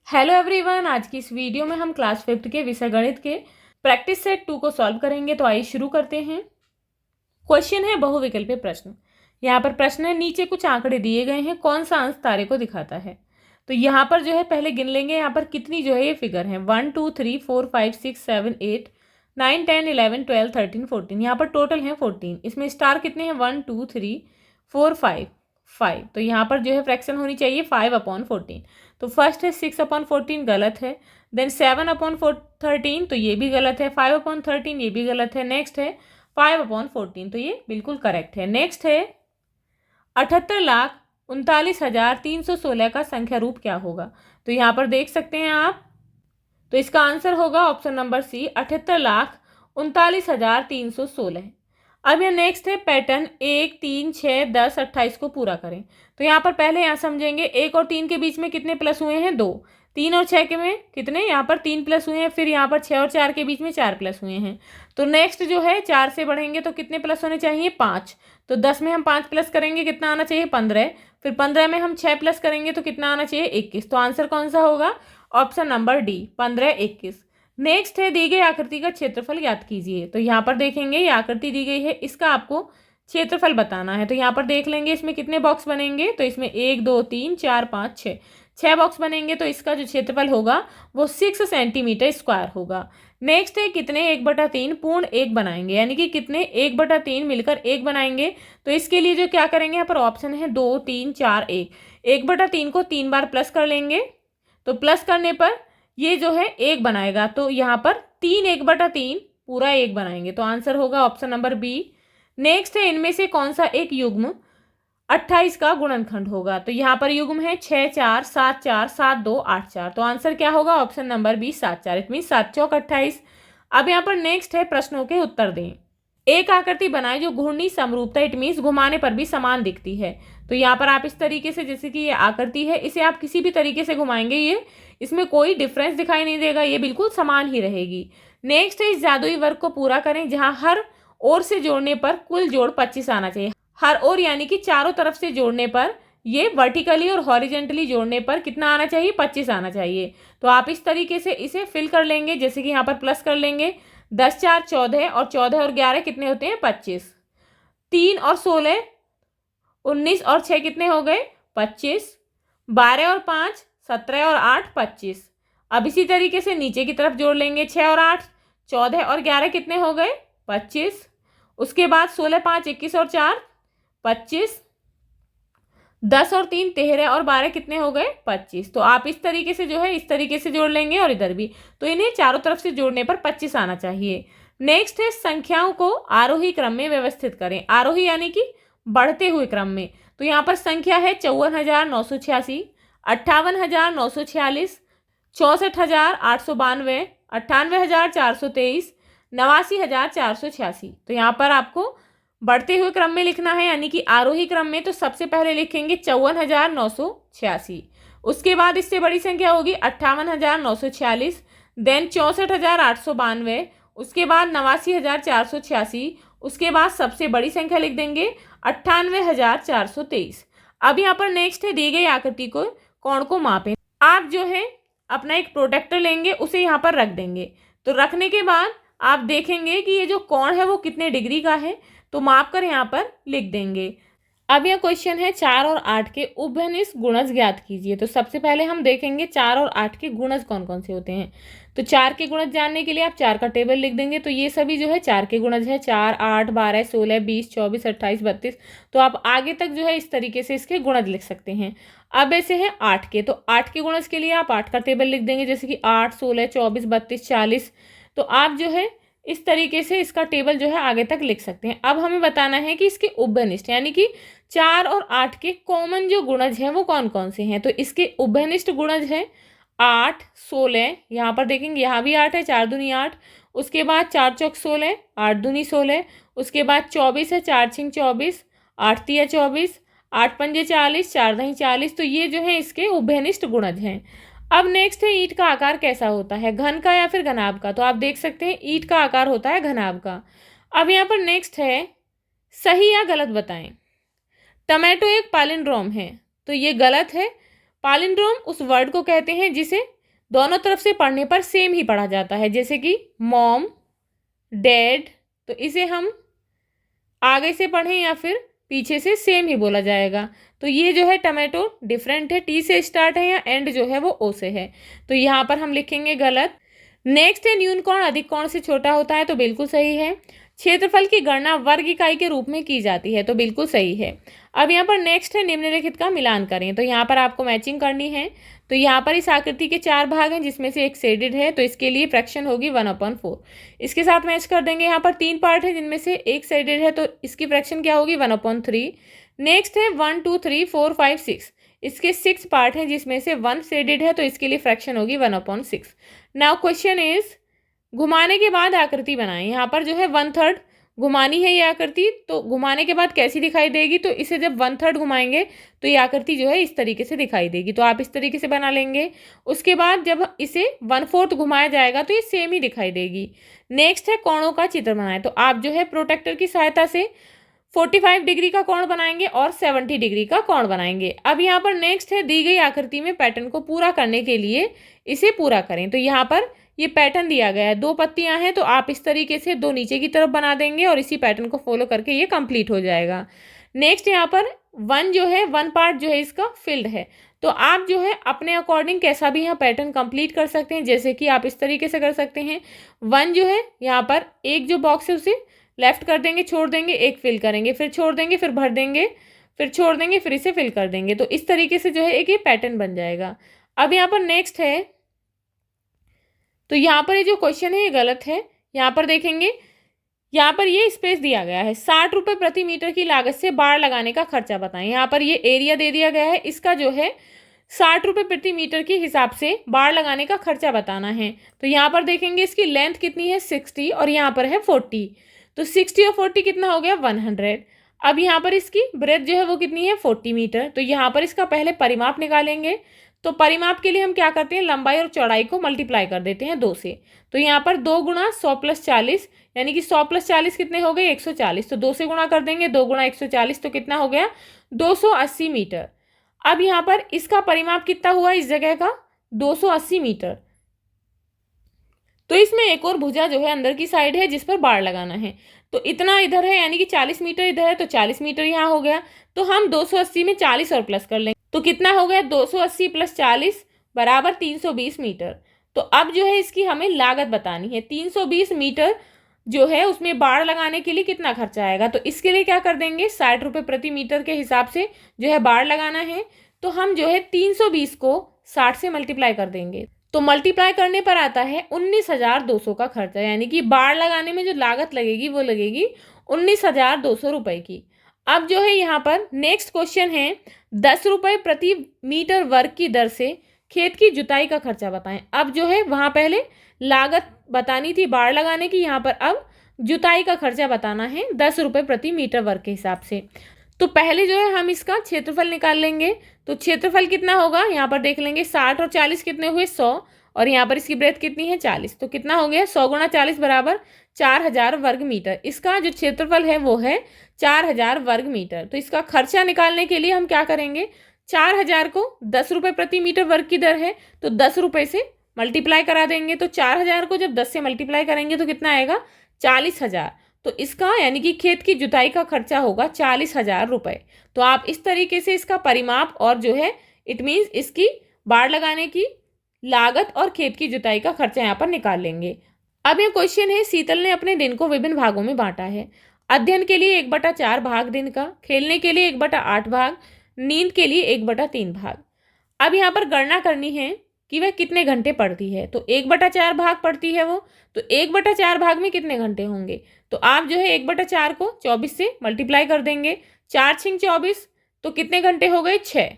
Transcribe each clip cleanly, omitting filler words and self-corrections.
Hello everyone, आज की इस वीडियो में हम क्लास 5th के विषय गणित के प्रैक्टिस सेट 2 को सॉल्व करेंगे। तो आइए शुरू करते हैं। क्वेश्चन है बहुविकल्पीय प्रश्न। यहाँ पर प्रश्न है, नीचे कुछ आंकड़े दिए गए हैं, कौन सा अंश तारे को दिखाता है। तो यहाँ पर जो है पहले गिन लेंगे यहाँ पर कितनी जो है ये फिगर है 1 2 3 4 5 6 7 8 9 10 11 12 13 14। यहाँ पर टोटल है 14। इसमें स्टार कितने हैं 1 2 3 4 5 5। तो यहाँ पर जो है फ्रैक्शन होनी चाहिए 5/14। तो फर्स्ट है 6/14, गलत है। देन 7/13, तो ये भी गलत है। 5/13, ये भी गलत है। नेक्स्ट है 5/14, तो ये बिल्कुल करेक्ट है। नेक्स्ट है 78,39,316 का संख्या रूप क्या होगा। तो यहाँ पर देख सकते हैं आप, तो इसका आंसर होगा ऑप्शन नंबर सी 78,39,316। अब यह नेक्स्ट है पैटर्न 1 3 6 10 28 को पूरा करें। तो यहाँ पर पहले यहाँ समझेंगे 1 और 3 के बीच में कितने प्लस हुए हैं 2, 3 और 6 के में कितने यहाँ पर 3 प्लस हुए हैं, फिर यहाँ पर 6 और 4 के बीच में 4 प्लस हुए हैं। तो नेक्स्ट जो है 4 से बढ़ेंगे तो कितने प्लस होने चाहिए 5। तो 10 में हम 5 प्लस करेंगे कितना आना चाहिए 15। फिर 15 में हम 6 प्लस करेंगे तो कितना आना चाहिए 21। तो आंसर कौन सा होगा, ऑप्शन नंबर डी 15 21। नेक्स्ट है दी गई आकृति का क्षेत्रफल ज्ञात कीजिए। तो यहाँ पर देखेंगे ये आकृति दी गई है, इसका आपको क्षेत्रफल बताना है। तो यहाँ पर देख लेंगे इसमें कितने बॉक्स बनेंगे। तो इसमें 1 2 3 4 5 6 6 बॉक्स बनेंगे। तो इसका जो क्षेत्रफल होगा वो 6 सेंटीमीटर स्क्वायर होगा। नेक्स्ट है कितने 1/3 पूर्ण 1 बनाएंगे, यानी कि कितने 1/3 मिलकर 1 बनाएंगे। तो इसके लिए जो क्या करेंगे यहाँ पर ऑप्शन है 2 3 4 1। 1/3 को 3 बार प्लस कर लेंगे, तो प्लस करने पर ये जो है 1 बनाएगा। तो यहाँ पर 3 1/3 पूरा 1 बनाएंगे। तो आंसर होगा ऑप्शन नंबर बी। नेक्स्ट है इनमें से कौन सा एक युग्म 28 का गुणनखंड होगा। तो यहाँ पर युग्म है 6 4 7 4 7 2 8 4। तो आंसर क्या होगा, option number B 7 4। It mean 7 चौक 28। अब यहाँ पर नेक्स्ट है प्रश्नों के उत्तर दें। एक आकृति बनाए जो घूर्णी समरूपता, इट मीन्स घुमाने पर भी समान दिखती है। तो यहाँ पर आप इस तरीके से, जैसे कि ये आकृति है, इसे आप किसी भी तरीके से घुमाएंगे ये इसमें कोई डिफरेंस दिखाई नहीं देगा, ये बिल्कुल समान ही रहेगी। नेक्स्ट है इस जादुई वर्ग को पूरा करें जहां हर ओर से जोड़ने पर कुल जोड़ 25 आना चाहिए। हर ओर यानी कि चारों तरफ से जोड़ने पर, ये वर्टिकली और हॉरिजेंटली जोड़ने पर कितना आना चाहिए 25 आना चाहिए। तो आप इस तरीके से इसे फिल कर लेंगे, जैसे कि यहाँ पर प्लस कर लेंगे 10 4 14 और 14 और 11 कितने होते हैं 25। 3 और 16 19 और 6 कितने हो गए 25। 12 और 5 17 और 8 25। अब इसी तरीके से नीचे की तरफ जोड़ लेंगे 6 और 8 14 और 11 कितने हो गए 25। उसके बाद 16 5 21 और 4 25। 10 और 3 13 और 12 कितने हो गए 25। तो आप इस तरीके से जो है इस तरीके से जोड़ लेंगे और इधर भी, तो इन्हें चारों तरफ से जोड़ने पर 25 आना चाहिए। नेक्स्ट है संख्याओं को आरोही क्रम में व्यवस्थित करें। आरोही यानी कि बढ़ते हुए क्रम में। तो यहाँ पर संख्या है 54,986, 58,946, 64,892, 98,423, 89,486। तो यहाँ पर आपको बढ़ते हुए क्रम में लिखना है, यानी कि आरोही क्रम में। तो सबसे पहले लिखेंगे 54,986, उसके बाद इससे बड़ी संख्या होगी 58,946, देन 64,892, उसके बाद 89,486, उसके बाद सबसे बड़ी संख्या लिख देंगे 98,423। अब यहाँ पर नेक्स्ट है दी गई आकृति को कोण को मापें। आप जो है अपना एक प्रोटेक्टर लेंगे, उसे यहाँ पर रख देंगे। तो रखने के बाद आप देखेंगे कि ये जो कोण है वो कितने डिग्री का है, तो माप कर यहाँ पर लिख देंगे। अब यह क्वेश्चन है 4 और 8 के उभयनिष्ठ गुणज ज्ञात कीजिए। तो सबसे पहले हम देखेंगे 4 और 8 के गुणज कौन कौन से होते हैं। तो 4 के गुणज जानने के लिए आप 4 का टेबल लिख देंगे। तो ये सभी जो है 4 के गुणज है, 4 8 12 16 20 24 28 32। तो आप आगे तक जो है इस तरीके से इसके गुणज लिख सकते हैं। अब ऐसे है 8 के, तो 8 के गुणज के लिए आप 8 का टेबल लिख देंगे, जैसे कि 8 16 24 32 40। तो आप जो है इस तरीके से इसका टेबल जो है आगे तक लिख सकते हैं। अब हमें बताना है कि इसके उभयनिष्ठ यानी कि 4 और 8 के कॉमन जो गुणज हैं वो कौन कौन से हैं। तो इसके उभयनिष्ठ गुणज है 8 16, यहाँ पर देखेंगे यहाँ भी 8 है, 4 दूनी 8, उसके बाद 4 चौक 16, 8 दूनी 16, उसके बाद 24 है, 4 छिंग 24, 8 तिया 24, 8 पंजे 40, 4 दही 40। तो ये जो है इसके उभयनिष्ठ गुणज हैं। अब नेक्स्ट है ईंट का आकार कैसा होता है, घन का या फिर घनाभ का। तो आप देख सकते हैं ईंट का आकार होता है घनाभ का। अब यहाँ पर नेक्स्ट है सही या गलत बताएं। टमाटो एक पालिंड्रोम है, तो ये गलत है। पालिंड्रोम उस वर्ड को कहते हैं जिसे दोनों तरफ से पढ़ने पर सेम ही पढ़ा जाता है, जैसे कि मॉम, डैड, तो इसे हम आगे से पढ़ें या फिर पीछे से, सेम ही बोला जाएगा। तो ये जो है टमाटो डिफरेंट है, टी से स्टार्ट है या एंड जो है वो ओ से है, तो यहाँ पर हम लिखेंगे गलत। नेक्स्ट है न्यून कोण अधिक कोण से छोटा होता है, तो बिल्कुल सही है। क्षेत्रफल की गणना वर्ग इकाई के रूप में की जाती है, तो बिल्कुल सही है। अब यहाँ पर नेक्स्ट है निम्नलिखित का मिलान करें, तो यहाँ पर आपको मैचिंग करनी है। तो यहाँ पर इस आकृति के 4 भाग हैं जिसमें से एक शेडेड है, तो इसके लिए फ्रैक्शन होगी 1/4। इसके साथ मैच कर देंगे। यहाँ पर 3 पार्ट है जिनमें से एक शेडेड है, तो इसकी फ्रैक्शन क्या होगी 1/3। नेक्स्ट है 1 2 3 4 5 6, इसके 6 पार्ट हैं जिसमें से 1 शेडेड है, तो इसके लिए फ्रैक्शन होगी 1/6। नाउ क्वेश्चन इज घुमाने के बाद आकृति बनाएं। यहाँ पर जो है 1/3 घुमानी है ये आकृति, तो घुमाने के बाद कैसी दिखाई देगी, तो इसे जब 1/3 घुमाएंगे तो ये आकृति जो है इस तरीके से दिखाई देगी, तो आप इस तरीके से बना लेंगे। उसके बाद जब इसे 1/4 घुमाया जाएगा तो ये सेम ही दिखाई देगी। नेक्स्ट है कोणों का चित्र बनाएं, तो आप जो है प्रोटेक्टर की सहायता से 45 डिग्री का कोण बनाएंगे और 70 डिग्री का कोण बनाएंगे। अब यहाँ पर नेक्स्ट है दी गई आकृति में पैटर्न को पूरा करने के लिए इसे पूरा करें, तो यहाँ पर ये पैटर्न दिया गया है, 2 पत्तियां हैं, तो आप इस तरीके से 2 नीचे की तरफ बना देंगे और इसी पैटर्न को फॉलो करके ये कंप्लीट हो जाएगा। नेक्स्ट यहाँ पर 1 जो है 1 पार्ट जो है इसका फिल्ड है, तो आप जो है अपने अकॉर्डिंग कैसा भी यहाँ पैटर्न कंप्लीट कर सकते हैं, जैसे कि आप इस तरीके से कर सकते हैं। 1 जो है यहाँ पर एक जो बॉक्स है उसे लेफ्ट कर देंगे, छोड़ देंगे, एक फिल करेंगे, फिर छोड़ देंगे, फिर भर देंगे, फिर छोड़ देंगे, फिर इसे फिल कर देंगे, तो इस तरीके से जो है एक ये पैटर्न बन जाएगा। अब यहाँ पर नेक्स्ट है, तो यहाँ पर ये जो क्वेश्चन है ये गलत है। यहाँ पर देखेंगे, यहाँ पर ये स्पेस दिया गया है 60 रुपये प्रति मीटर की लागत से बाड़ लगाने का खर्चा बताएं। यहाँ पर ये एरिया दे दिया गया है, इसका जो है 60 रुपये प्रति मीटर के हिसाब से बाड़ लगाने का खर्चा बताना है। तो यहाँ पर देखेंगे इसकी लेंथ कितनी है 60 और यहाँ पर है 40, तो 60 और 40 कितना हो गया 100। अब यहाँ पर इसकी ब्रेथ जो है वो कितनी है 40 मीटर, तो यहाँ पर इसका पहले परिमाप निकालेंगे। तो परिमाप के लिए हम क्या करते हैं, लंबाई और चौड़ाई को मल्टीप्लाई कर देते हैं 2 से। तो यहाँ पर 2 गुणा 100 + 40, यानी कि 100 + 40 कितने हो गए 140, तो 2 से गुणा कर देंगे, 2 गुणा 140 तो कितना हो गया 280 मीटर। अब यहाँ पर इसका परिमाप कितना हुआ इस जगह का 280 मीटर। तो इसमें एक और भुजा जो है अंदर की साइड है जिस पर बाड़ लगाना है, तो इतना इधर है, यानी कि 40 मीटर इधर है, तो 40 मीटर यहाँ हो गया। तो हम 280 में 40 और प्लस कर लेंगे, तो कितना हो गया 280 + 40 बराबर 320 मीटर। तो अब जो है इसकी हमें लागत बतानी है, 320 मीटर जो है उसमें बाड़ लगाने के लिए कितना खर्चा आएगा। तो इसके लिए क्या कर देंगे 60 रुपये प्रति मीटर के हिसाब से जो है बाड़ लगाना है, तो हम जो है 320 को 60 से मल्टीप्लाई कर देंगे, तो मल्टीप्लाई करने पर आता है 19,200 का खर्चा, यानी कि बाड़ लगाने में जो लागत लगेगी वो लगेगी 19,200 रुपये की। अब जो है यहाँ पर नेक्स्ट क्वेश्चन है 10 रुपये प्रति मीटर वर्ग की दर से खेत की जुताई का खर्चा बताएं। अब जो है वहाँ पहले लागत बतानी थी बाड़ लगाने की, यहाँ पर अब जुताई का खर्चा बताना है 10 रुपये प्रति मीटर वर्ग के हिसाब से। तो पहले जो है हम इसका क्षेत्रफल निकाल लेंगे, तो क्षेत्रफल कितना होगा यहाँ पर देख लेंगे, 60 और 40 कितने हुए 100, और यहाँ पर इसकी ब्रेथ कितनी है 40, तो कितना हो गया 100 गुणा 40 बराबर 4000 वर्ग मीटर। इसका जो क्षेत्रफल है वो है 4000 वर्ग मीटर। तो इसका खर्चा निकालने के लिए हम क्या करेंगे, 4000 को 10 रुपये प्रति मीटर वर्ग की दर है, तो 10 रुपये से मल्टीप्लाई करा देंगे, तो 4000 को जब 10 से मल्टीप्लाई करेंगे तो कितना आएगा 40,000। तो इसका यानी कि खेत की जुताई का खर्चा होगा 40,000 रुपये। तो आप इस तरीके से इसका परिमाप और जो है इट मीन्स इसकी बाड़ लगाने की लागत और खेत की जुताई का खर्चा यहाँ पर निकाल लेंगे। अब ये क्वेश्चन है, शीतल ने अपने दिन को विभिन्न भागों में बांटा है। अध्ययन के लिए 1/4 भाग दिन का, खेलने के लिए 1/8 भाग, नींद के लिए 1/3 भाग। अब यहाँ पर गणना करनी है कि वह कितने घंटे पढ़ती है। तो 1/4 भाग पढ़ती है वो, तो 1/4 भाग में कितने घंटे होंगे, तो आप जो है 1/4 को 24 से मल्टीप्लाई कर देंगे, 4 × 24 तो कितने घंटे हो गए 6,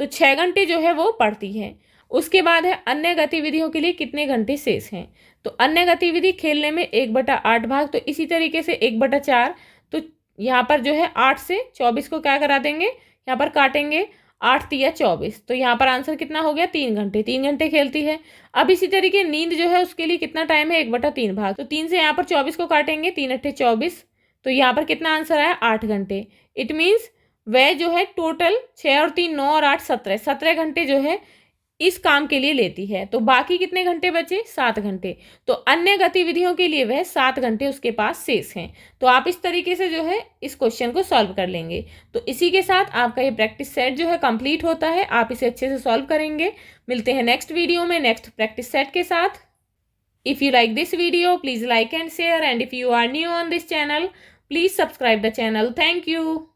तो 6 घंटे जो है वो पढ़ती है। उसके बाद है अन्य गतिविधियों के लिए कितने घंटे शेष हैं, तो अन्य गतिविधि खेलने में 1/8 भाग, तो इसी तरीके से 1/4, तो यहाँ पर जो है 8 से 24 को क्या करा देंगे, यहाँ पर काटेंगे, 8 × 24, तो यहाँ पर आंसर कितना हो गया 3 घंटे, 3 घंटे खेलती है। अब इसी तरीके नींद जो है उसके लिए कितना टाइम है 1/3 भाग, तो 3 से यहाँ पर 24 को काटेंगे, 3 × 8 = 24, तो यहाँ पर कितना आंसर आया 8 घंटे। इट मीन्स वह जो है टोटल 6 और 3 9 और 8 17 घंटे जो है इस काम के लिए लेती है, तो बाकी कितने घंटे बचे? 7 घंटे। तो अन्य गतिविधियों के लिए वह 7 घंटे उसके पास शेष हैं। तो आप इस तरीके से जो है इस क्वेश्चन को सॉल्व कर लेंगे। तो इसी के साथ आपका ये प्रैक्टिस सेट जो है कंप्लीट होता है। आप इसे अच्छे से सॉल्व करेंगे। मिलते हैं नेक्स्ट वीडियो में नेक्स्ट प्रैक्टिस सेट के साथ। If you like this video, please like and share, and if you are new on this channel, please subscribe the channel. Thank you.